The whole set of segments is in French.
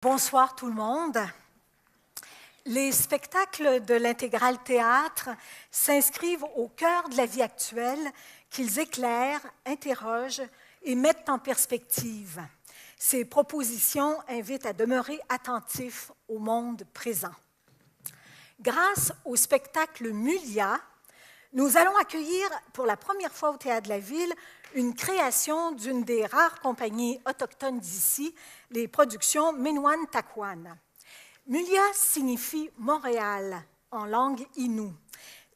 Bonsoir tout le monde. Les spectacles de l'Intégral Théâtre s'inscrivent au cœur de la vie actuelle qu'ils éclairent, interrogent et mettent en perspective. Ces propositions invitent à demeurer attentifs au monde présent. Grâce au spectacle Mulia, nous allons accueillir pour la première fois au Théâtre de la Ville une création d'une des rares compagnies autochtones d'ici, les productions Minwan Takwan. Mulia signifie Montréal en langue Innu.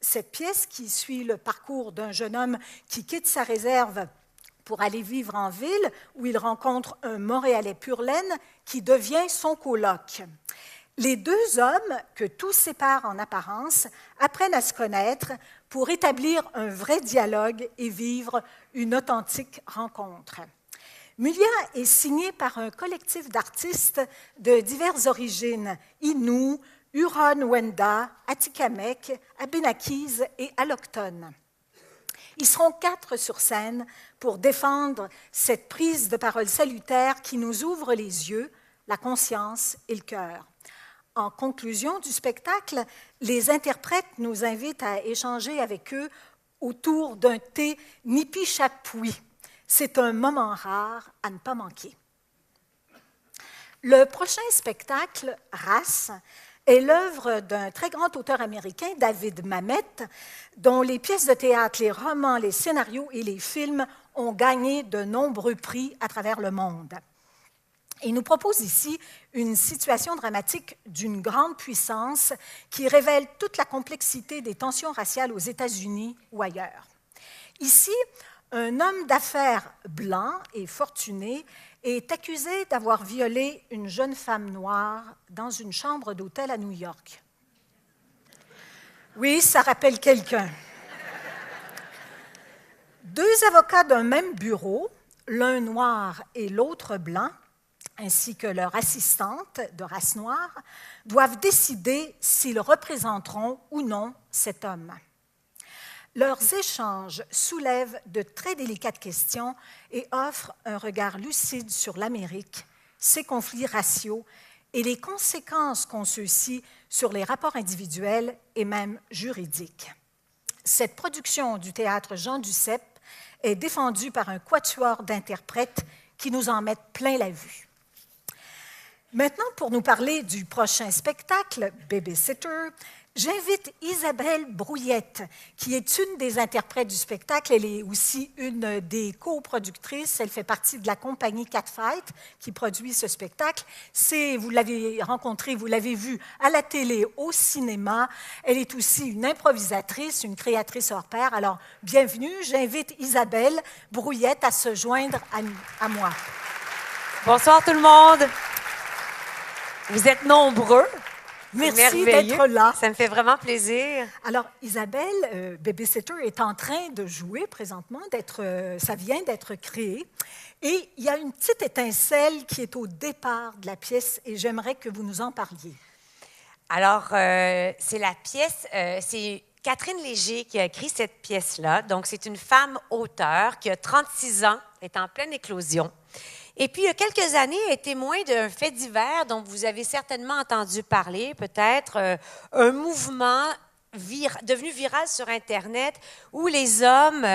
Cette pièce qui suit le parcours d'un jeune homme qui quitte sa réserve pour aller vivre en ville, où il rencontre un Montréalais pur laine qui devient son coloc. Les deux hommes, que tout sépare en apparence, apprennent à se connaître pour établir un vrai dialogue et vivre une authentique rencontre. Mulia est signé par un collectif d'artistes de diverses origines, Innu, Huron-Wendat, Atikamekw, Abénaquis et allochtones. Ils seront 4 sur scène pour défendre cette prise de parole salutaire qui nous ouvre les yeux, la conscience et le cœur. En conclusion du spectacle, les interprètes nous invitent à échanger avec eux autour d'un thé nipi-chapui. C'est un moment rare à ne pas manquer. Le prochain spectacle, Race, est l'œuvre d'un très grand auteur américain, David Mamet, dont les pièces de théâtre, les romans, les scénarios et les films ont gagné de nombreux prix à travers le monde. Il nous propose ici une situation dramatique d'une grande puissance qui révèle toute la complexité des tensions raciales aux États-Unis ou ailleurs. Ici, un homme d'affaires blanc et fortuné est accusé d'avoir violé une jeune femme noire dans une chambre d'hôtel à New York. Oui, ça rappelle quelqu'un. 2 avocats d'un même bureau, l'un noir et l'autre blanc, ainsi que leur assistante de race noire, doivent décider s'ils représenteront ou non cet homme. Leurs échanges soulèvent de très délicates questions et offrent un regard lucide sur l'Amérique, ses conflits raciaux et les conséquences qu'ont ceux-ci sur les rapports individuels et même juridiques. Cette production du théâtre Jean Duceppe est défendue par un quatuor d'interprètes qui nous en mettent plein la vue. Maintenant, pour nous parler du prochain spectacle, Babysitter, j'invite Isabelle Brouillette, qui est une des interprètes du spectacle. Elle est aussi une des coproductrices. Elle fait partie de la compagnie Catfight qui produit ce spectacle. Vous l'avez rencontrée, vous l'avez vue à la télé, au cinéma. Elle est aussi une improvisatrice, une créatrice hors pair. Alors, bienvenue. J'invite Isabelle Brouillette à se joindre à moi. Bonsoir tout le monde. Vous êtes nombreux. Merci d'être là. Ça me fait vraiment plaisir. Alors, Isabelle, Babysitter est en train de jouer présentement, ça vient d'être créé. Et il y a une petite étincelle qui est au départ de la pièce et j'aimerais que vous nous en parliez. Alors, c'est la pièce, c'est Catherine Léger qui a écrit cette pièce-là. Donc, c'est une femme auteure qui a 36 ans, est en pleine éclosion. Et puis, il y a quelques années, elle est témoin d'un fait divers dont vous avez certainement entendu parler, peut-être un mouvement devenu viral sur Internet où les hommes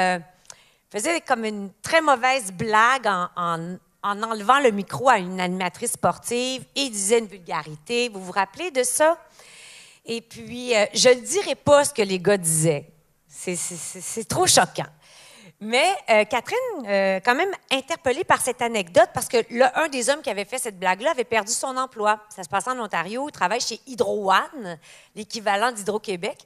faisaient comme une très mauvaise blague en enlevant le micro à une animatrice sportive et disaient une vulgarité. Vous vous rappelez de ça? Et puis, je ne dirai pas ce que les gars disaient. C'est trop choquant. Mais Catherine, quand même interpellée par cette anecdote, parce que un des hommes qui avait fait cette blague-là avait perdu son emploi. Ça se passe en Ontario, il travaille chez Hydro One, l'équivalent d'Hydro-Québec,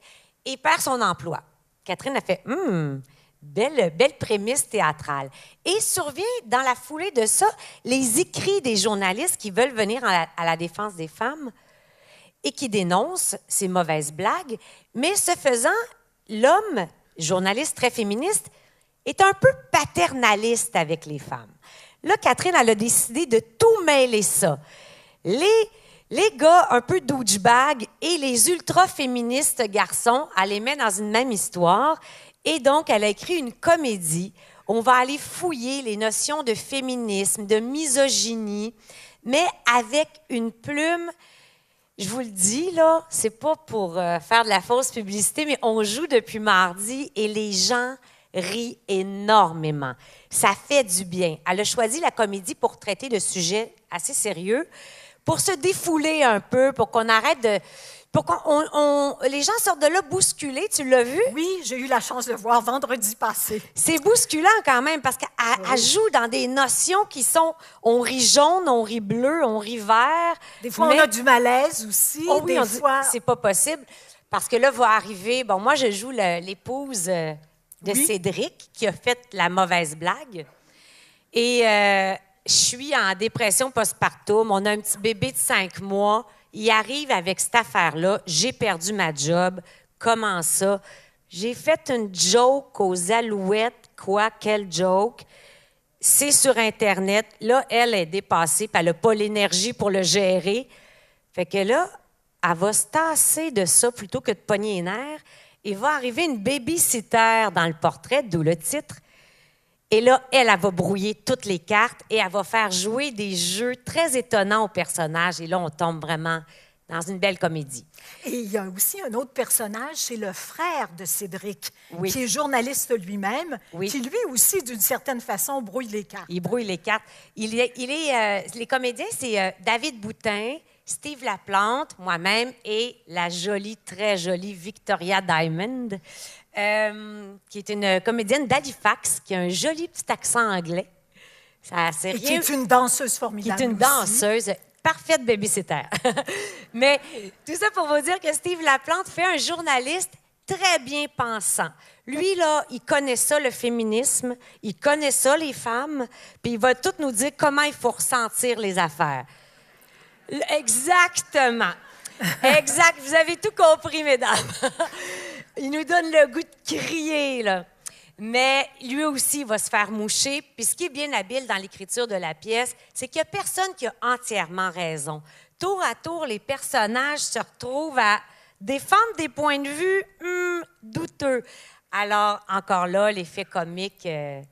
et perd son emploi. Catherine a fait « belle prémisse théâtrale ». Et survient dans la foulée de ça les écrits des journalistes qui veulent venir à la défense des femmes et qui dénoncent ces mauvaises blagues. Mais ce faisant, l'homme, journaliste très féministe, est un peu paternaliste avec les femmes. Là, Catherine, elle a décidé de tout mêler ça. Les gars un peu douchebag et les ultra-féministes garçons, elle les met dans une même histoire. Et donc, elle a écrit une comédie. On va aller fouiller les notions de féminisme, de misogynie, mais avec une plume. Je vous le dis, là, c'est pas pour faire de la fausse publicité, mais on joue depuis mardi et les gens rient énormément. Ça fait du bien. Elle a choisi la comédie pour traiter de sujets assez sérieux, pour se défouler un peu, pour qu'on arrête de... Pour les gens sortent de là bousculés, tu l'as vu? Oui, j'ai eu la chance de voir vendredi passé. C'est bousculant quand même, parce qu'elle joue dans des notions qui sont... On rit jaune, on rit bleu, on rit vert. Des fois, on a du malaise aussi. Oh oui, des fois... c'est pas possible. Parce que là, va arriver... Bon, moi, je joue l'épouse de Cédric, qui a fait la mauvaise blague. Et je suis en dépression postpartum. On a un petit bébé de 5 mois. Il arrive avec cette affaire-là. J'ai perdu ma job. Comment ça? J'ai fait une joke aux Alouettes. Quoi? Quelle joke? C'est sur Internet. Là, elle est dépassée, puis elle n'a pas l'énergie pour le gérer. Fait que là, elle va se tasser de ça plutôt que de pogner les nerfs. Il va arriver une baby-sitter dans le portrait, d'où le titre. Et là, elle va brouiller toutes les cartes et elle va faire jouer des jeux très étonnants aux personnages. Et là, on tombe vraiment dans une belle comédie. Et il y a aussi un autre personnage, c'est le frère de Cédric, Oui. qui est journaliste lui-même, Oui. qui lui aussi, d'une certaine façon, brouille les cartes. Il brouille les cartes. Les comédiens, c'est David Boutin, Steve Laplante, moi-même et la jolie, très jolie Victoria Diamond, qui est une comédienne d'Halifax, qui a un joli petit accent anglais. Et qui est une danseuse formidable. Qui est une danseuse, parfaite babysitter. Mais tout ça pour vous dire que Steve Laplante fait un journaliste très bien pensant. Lui, là, il connaît ça, le féminisme, il connaît ça, les femmes, puis il va tout nous dire comment il faut ressentir les affaires. Exactement. Exact. Vous avez tout compris, mesdames. Il nous donne le goût de crier, là. Mais lui aussi, il va se faire moucher. Puis ce qui est bien habile dans l'écriture de la pièce, c'est qu'il n'y a personne qui a entièrement raison. Tour à tour, les personnages se retrouvent à défendre des points de vue douteux. Alors, encore là, l'effet comique est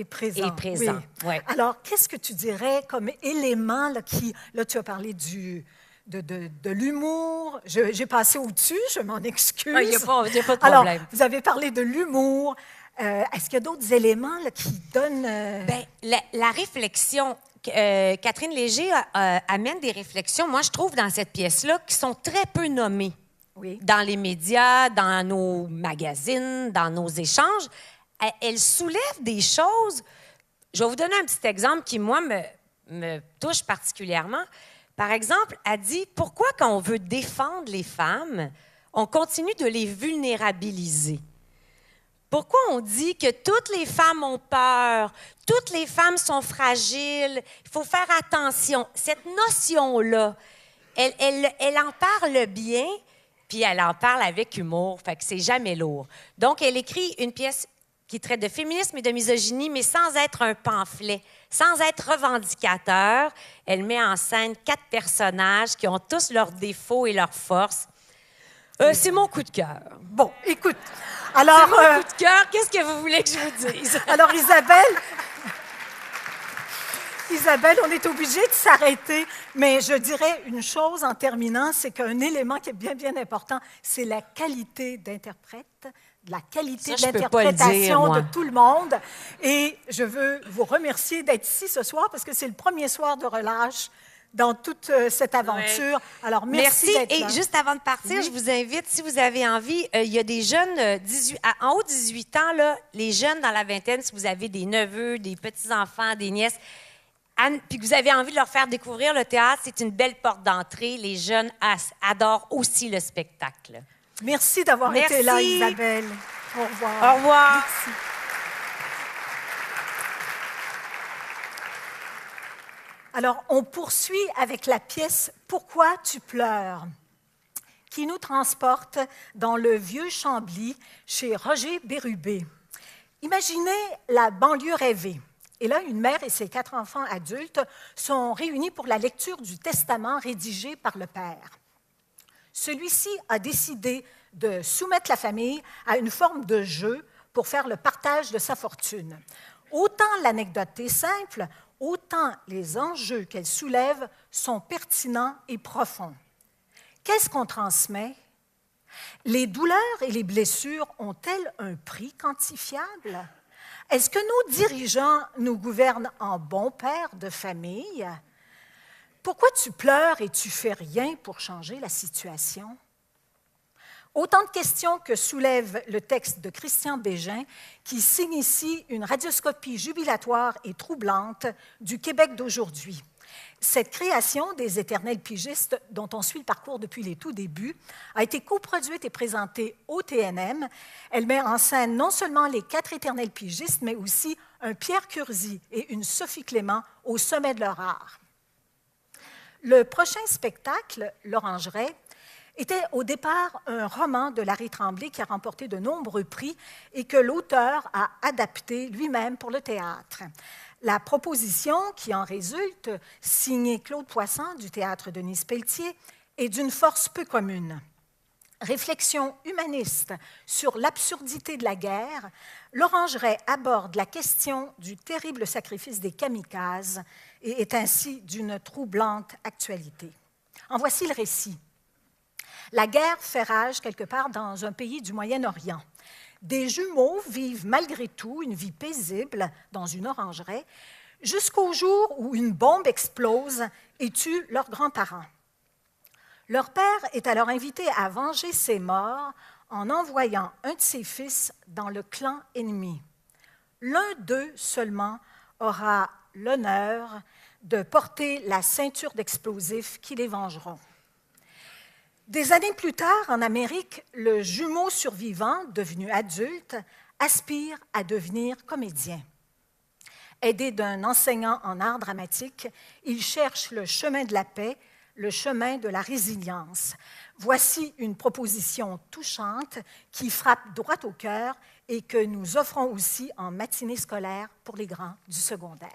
présent. Oui. Ouais. Alors, qu'est-ce que tu dirais comme élément là, qui... Là, tu as parlé de l'humour. J'ai passé au-dessus, je m'en excuse. Il n'y a pas de problème. Alors, vous avez parlé de l'humour. Est-ce qu'il y a d'autres éléments là, qui donnent... Bien, la réflexion... Catherine Léger amène des réflexions, moi, je trouve, dans cette pièce-là, qui sont très peu nommées. Oui. Dans les médias, dans nos magazines, dans nos échanges. Elle soulève des choses. Je vais vous donner un petit exemple qui, moi, me touche particulièrement. Par exemple, elle dit, pourquoi quand on veut défendre les femmes, on continue de les vulnérabiliser? Pourquoi on dit que toutes les femmes ont peur, toutes les femmes sont fragiles, il faut faire attention? Cette notion-là, elle en parle bien, puis elle en parle avec humour, fait que c'est jamais lourd. Donc, elle écrit une pièce qui traite de féminisme et de misogynie, mais sans être un pamphlet, sans être revendicateur. Elle met en scène 4 personnages qui ont tous leurs défauts et leurs forces. C'est mon coup de cœur. Bon, écoute, alors... C'est mon coup de cœur. Qu'est-ce que vous voulez que je vous dise? Alors, Isabelle, on est obligé de s'arrêter, mais je dirais une chose en terminant, c'est qu'un élément qui est bien, bien important, c'est la qualité d'interprète, la qualité de l'interprétation de tout le monde. Et je veux vous remercier d'être ici ce soir parce que c'est le premier soir de relâche dans toute cette aventure. Ouais. Alors, merci d'être là. Et juste avant de partir, je vous invite, si vous avez envie, il y a des jeunes, en haut de 18 ans, là, les jeunes dans la vingtaine, si vous avez des neveux, des petits-enfants, des nièces, puis que vous avez envie de leur faire découvrir le théâtre, c'est une belle porte d'entrée. Les jeunes adorent aussi le spectacle. Merci d'avoir été là, Isabelle. Au revoir. Au revoir. Merci. Alors, on poursuit avec la pièce « Pourquoi tu pleures ?» qui nous transporte dans le vieux Chambly chez Roger Bérubé. Imaginez la banlieue rêvée. Et là, une mère et ses 4 enfants adultes sont réunis pour la lecture du testament rédigé par le père. Celui-ci a décidé de soumettre la famille à une forme de jeu pour faire le partage de sa fortune. Autant l'anecdote est simple, autant les enjeux qu'elle soulève sont pertinents et profonds. Qu'est-ce qu'on transmet? Les douleurs et les blessures ont-elles un prix quantifiable? Est-ce que nos dirigeants nous gouvernent en bons pères de famille? Pourquoi tu pleures et tu fais rien pour changer la situation? Autant de questions que soulève le texte de Christian Bégin, qui signe ici une radioscopie jubilatoire et troublante du Québec d'aujourd'hui. Cette création des éternels pigistes, dont on suit le parcours depuis les tout débuts, a été coproduite et présentée au TNM. Elle met en scène non seulement les 4 éternels pigistes, mais aussi un Pierre Curzi et une Sophie Clément au sommet de leur art. Le prochain spectacle, L'Orangeraie, était au départ un roman de Larry Tremblay qui a remporté de nombreux prix et que l'auteur a adapté lui-même pour le théâtre. La proposition qui en résulte, signée Claude Poisson du Théâtre Denise Pelletier, est d'une force peu commune. Réflexion humaniste sur l'absurdité de la guerre, L'Orangeraie aborde la question du terrible sacrifice des kamikazes et est ainsi d'une troublante actualité. En voici le récit. La guerre fait rage quelque part dans un pays du Moyen-Orient. Des jumeaux vivent malgré tout une vie paisible dans une orangeraie jusqu'au jour où une bombe explose et tue leurs grands-parents. Leur père est alors invité à venger ses morts en envoyant un de ses fils dans le clan ennemi. L'un d'eux seulement aura l'honneur de porter la ceinture d'explosifs qui les vengeront. Des années plus tard, en Amérique, le jumeau survivant, devenu adulte, aspire à devenir comédien. Aidé d'un enseignant en art dramatique, il cherche le chemin de la paix, le chemin de la résilience. Voici une proposition touchante qui frappe droit au cœur et que nous offrons aussi en matinée scolaire pour les grands du secondaire.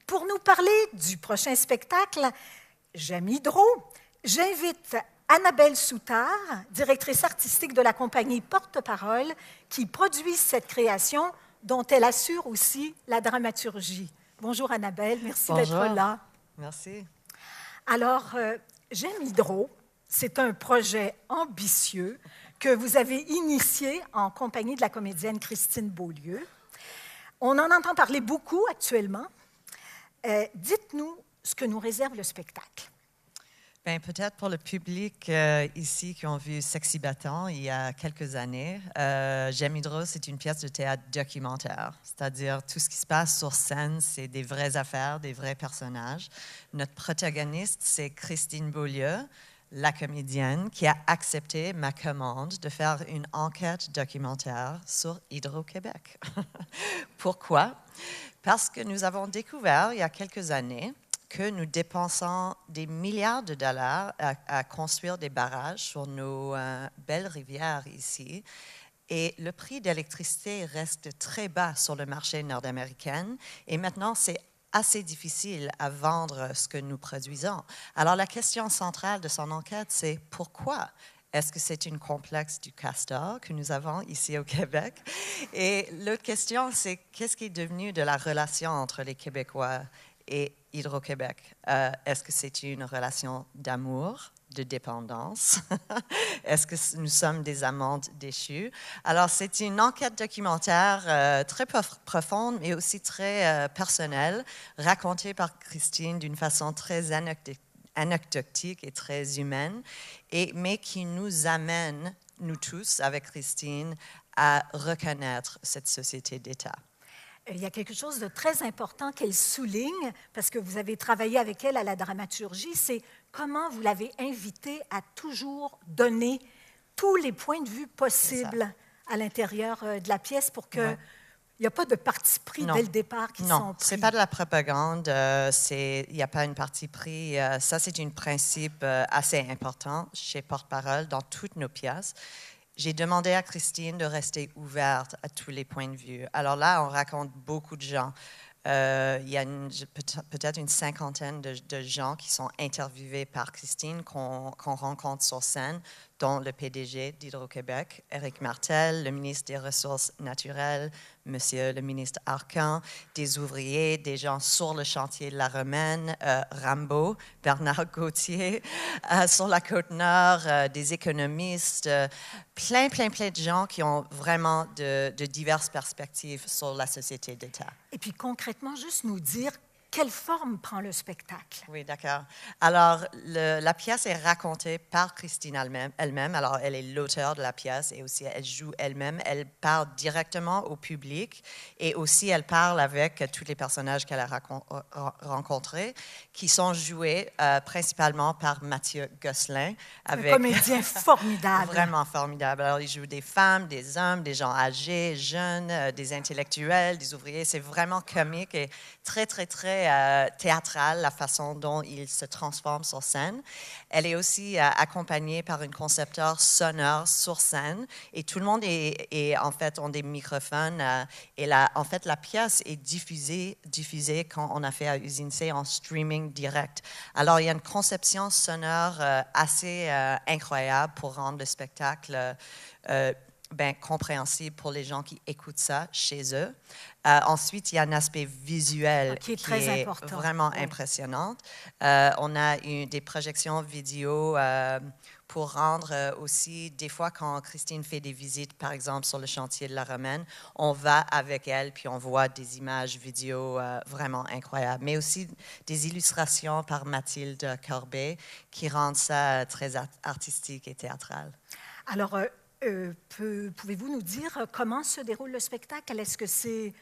Pour nous parler du prochain spectacle, J'aime Hydro, j'invite Annabelle Soutard, directrice artistique de la compagnie Porte-Parole, qui produit cette création dont elle assure aussi la dramaturgie. Bonjour Annabelle, merci d'être là. Merci. Alors, J'aime Hydro, c'est un projet ambitieux que vous avez initié en compagnie de la comédienne Christine Beaulieu. On en entend parler beaucoup actuellement. Dites-nous ce que nous réserve le spectacle. Bien, peut-être pour le public ici qui ont vu Sexy Battant il y a quelques années, J'aime Hydro, c'est une pièce de théâtre documentaire, c'est-à-dire tout ce qui se passe sur scène, c'est des vraies affaires, des vrais personnages. Notre protagoniste, c'est Christine Beaulieu, la comédienne, qui a accepté ma commande de faire une enquête documentaire sur Hydro-Québec. Pourquoi? Parce que nous avons découvert il y a quelques années que nous dépensons des milliards de dollars à construire des barrages sur nos belles rivières ici. Et le prix d'électricité reste très bas sur le marché nord-américain. Et maintenant, c'est assez difficile à vendre ce que nous produisons. Alors, la question centrale de son enquête, c'est pourquoi? Est-ce que c'est une complexe du castor que nous avons ici au Québec? Et l'autre question, c'est qu'est-ce qui est devenu de la relation entre les Québécois et Hydro-Québec? Est-ce que c'est une relation d'amour, de dépendance? Est-ce que nous sommes des amants déchus? Alors, c'est une enquête documentaire très profonde, mais aussi très personnelle, racontée par Christine d'une façon très anecdotique et très humaine, mais qui nous amène, nous tous, avec Christine, à reconnaître cette société d'État. Il y a quelque chose de très important qu'elle souligne, parce que vous avez travaillé avec elle à la dramaturgie, c'est comment vous l'avez invitée à toujours donner tous les points de vue possibles à l'intérieur de la pièce pour qu'il n'y a pas de parti pris dès le départ qui sont pris. Non, ce n'est pas de la propagande, il n'y a pas un parti pris. Ça, c'est un principe assez important chez Porte-Parole dans toutes nos pièces. J'ai demandé à Christine de rester ouverte à tous les points de vue. Alors là, on raconte beaucoup de gens. Il y a peut-être une cinquantaine de gens qui sont interviewés par Christine, qu'on rencontre sur scène, dont le PDG d'Hydro-Québec, Éric Martel, le ministre des Ressources naturelles, Monsieur le ministre Arcan, des ouvriers, des gens sur le chantier de la Romaine, Rimbaud, Bernard Gauthier, sur la Côte-Nord, des économistes, plein de gens qui ont vraiment de diverses perspectives sur la société d'État. Et puis concrètement, juste nous dire quelle forme prend le spectacle. Oui, d'accord. Alors, la pièce est racontée par Christine elle-même. Alors, elle est l'auteure de la pièce et aussi elle joue elle-même. Elle parle directement au public et aussi elle parle avec tous les personnages qu'elle a rencontrés, qui sont joués principalement par Mathieu Gosselin. Un comédien formidable. Vraiment formidable. Alors, il joue des femmes, des hommes, des gens âgés, jeunes, des intellectuels, des ouvriers. C'est vraiment comique et très théâtrale, la façon dont il se transforme sur scène. Elle est aussi accompagnée par un concepteur sonore sur scène et tout le monde est en fait ont des microphones et en fait la pièce est diffusée quand on a fait à Usine C en streaming direct. Alors il y a une conception sonore assez incroyable pour rendre le spectacle compréhensible pour les gens qui écoutent ça chez eux. Ensuite, il y a un aspect visuel qui est très important. Vraiment impressionnant. On a des projections vidéo pour rendre aussi, des fois quand Christine fait des visites, par exemple sur le chantier de la Romaine, on va avec elle puis on voit des images vidéo vraiment incroyables, mais aussi des illustrations par Mathilde Corbet qui rendent ça très artistique et théâtral. Alors, pouvez-vous nous dire comment se déroule le spectacle? Est-ce que c'est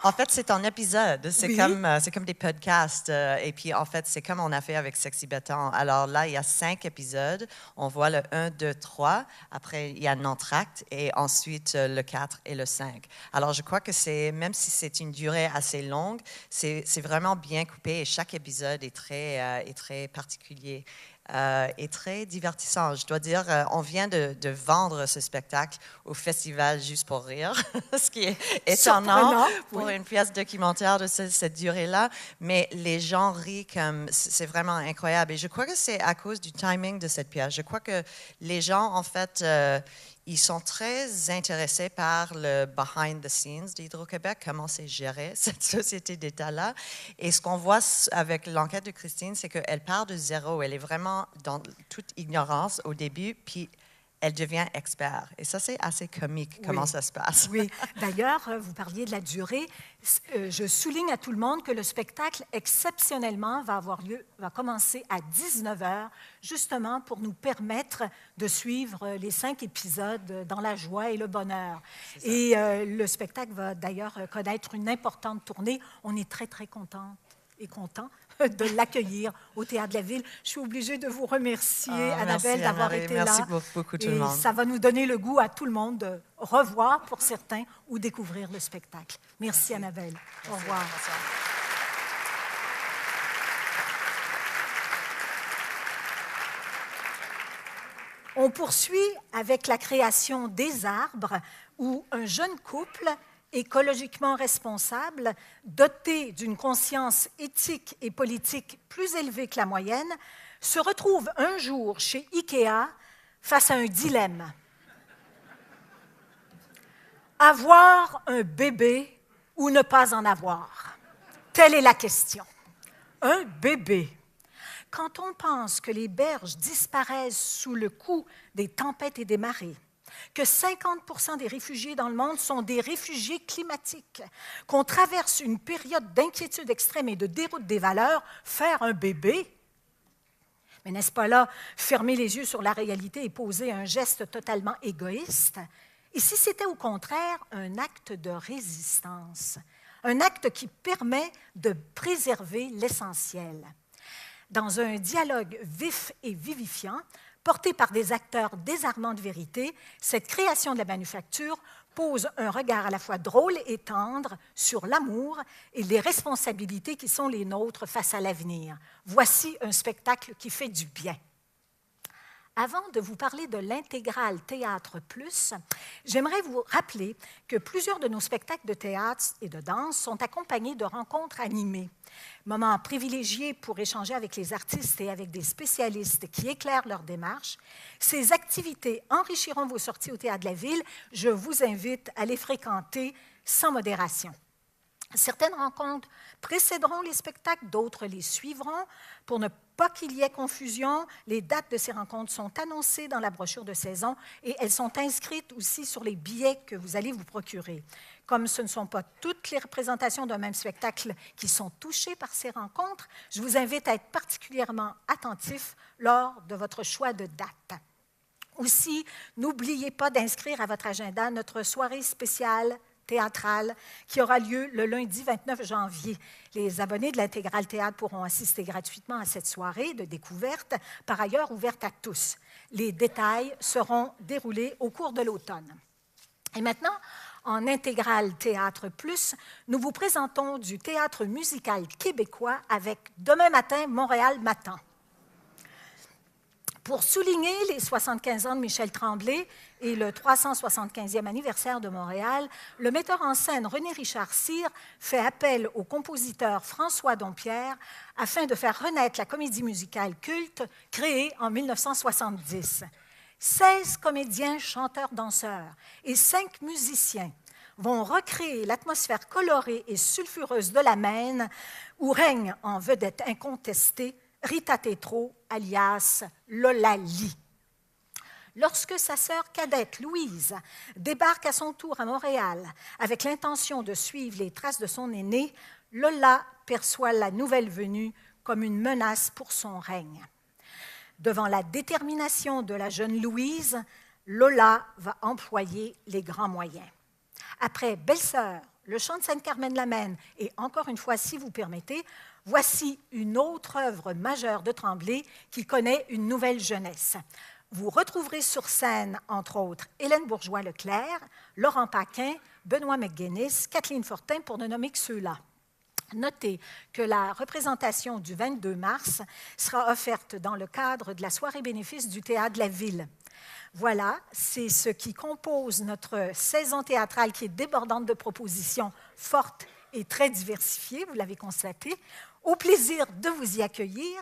En fait, c'est en épisode. C'est comme des podcasts. Et puis, en fait, c'est comme on a fait avec Sexy Béton. Alors là, il y a 5 épisodes. On voit le 1, 2, 3. Après, il y a un entracte. Et ensuite, le 4 et le 5. Alors, je crois que même si c'est une durée assez longue, c'est vraiment bien coupé. Et chaque épisode est très particulier. Et très divertissant. Je dois dire, on vient de vendre ce spectacle au festival Juste pour rire, ce qui est étonnant pour une pièce documentaire de cette durée-là, mais les gens rient comme... C'est vraiment incroyable. Et je crois que c'est à cause du timing de cette pièce. Je crois que les gens, en fait... ils sont très intéressés par le behind the scenes d'Hydro-Québec, comment c'est géré, cette société d'État-là. Et ce qu'on voit avec l'enquête de Christine, c'est qu'elle part de zéro. Elle est vraiment dans toute ignorance au début, puis elle devient expert. Et ça, c'est assez comique, comment ça se passe. Oui. D'ailleurs, vous parliez de la durée. Je souligne à tout le monde que le spectacle, exceptionnellement, va commencer à 19h, justement pour nous permettre de suivre les 5 épisodes dans la joie et le bonheur. Et le spectacle va d'ailleurs connaître une importante tournée. On est très contents et contents de l'accueillir au Théâtre de la Ville. Je suis obligée de vous remercier, Annabelle, d'avoir été là. Merci beaucoup tout le monde. Ça va nous donner le goût à tout le monde de revoir pour certains ou découvrir le spectacle. Merci. Annabelle. Au revoir. Merci. On poursuit avec la création des arbres où un jeune couple écologiquement responsable, doté d'une conscience éthique et politique plus élevée que la moyenne, se retrouve un jour chez IKEA face à un dilemme. Avoir un bébé ou ne pas en avoir? Telle est la question. Un bébé. Quand on pense que les berges disparaissent sous le coup des tempêtes et des marées, que 50% des réfugiés dans le monde sont des réfugiés climatiques, qu'on traverse une période d'inquiétude extrême et de déroute des valeurs, faire un bébé, mais n'est-ce pas là fermer les yeux sur la réalité et poser un geste totalement égoïste? Et si c'était au contraire un acte de résistance, un acte qui permet de préserver l'essentiel? Dans un dialogue vif et vivifiant, porté par des acteurs désarmants de vérité, cette création de la manufacture pose un regard à la fois drôle et tendre sur l'amour et les responsabilités qui sont les nôtres face à l'avenir. Voici un spectacle qui fait du bien. Avant de vous parler de l'intégrale Théâtre Plus, j'aimerais vous rappeler que plusieurs de nos spectacles de théâtre et de danse sont accompagnés de rencontres animées. Moment privilégié pour échanger avec les artistes et avec des spécialistes qui éclairent leur démarche. Ces activités enrichiront vos sorties au Théâtre de la Ville. Je vous invite à les fréquenter sans modération. Certaines rencontres précéderont les spectacles, d'autres les suivront. Pour ne pas qu'il y ait confusion, les dates de ces rencontres sont annoncées dans la brochure de saison et elles sont inscrites aussi sur les billets que vous allez vous procurer. Comme ce ne sont pas toutes les représentations d'un même spectacle qui sont touchées par ces rencontres, je vous invite à être particulièrement attentif lors de votre choix de date. Aussi, n'oubliez pas d'inscrire à votre agenda notre soirée spéciale théâtrale qui aura lieu le lundi 29 janvier. Les abonnés de l'Intégrale Théâtre pourront assister gratuitement à cette soirée de découverte, par ailleurs ouverte à tous. Les détails seront déroulés au cours de l'automne. Et maintenant, en Intégrale Théâtre Plus, nous vous présentons du théâtre musical québécois avec Demain matin, Montréal m'attend. Pour souligner les 75 ans de Michel Tremblay et le 375e anniversaire de Montréal, le metteur en scène René Richard Cyr fait appel au compositeur François Dompierre afin de faire renaître la comédie musicale culte créée en 1970. 16 comédiens, chanteurs, danseurs et 5 musiciens vont recréer l'atmosphère colorée et sulfureuse de la Maine où règne en vedette incontestée Rita Tétrault, alias Lola Lee. Lorsque sa sœur cadette, Louise, débarque à son tour à Montréal avec l'intention de suivre les traces de son aînée, Lola perçoit la nouvelle venue comme une menace pour son règne. Devant la détermination de la jeune Louise, Lola va employer les grands moyens. Après Belle-Sœur, Le chant de Sainte-Carmen-la-Maine et encore une fois, si vous permettez, voici une autre œuvre majeure de Tremblay qui connaît une nouvelle jeunesse. Vous retrouverez sur scène, entre autres, Hélène Bourgeois-Leclerc, Laurent Paquin, Benoît McGuinness, Kathleen Fortin, pour ne nommer que ceux-là. Notez que la représentation du 22 mars sera offerte dans le cadre de la soirée bénéfice du Théâtre de la Ville. Voilà, c'est ce qui compose notre saison théâtrale qui est débordante de propositions fortes et très diversifiées, vous l'avez constaté. Au plaisir de vous y accueillir.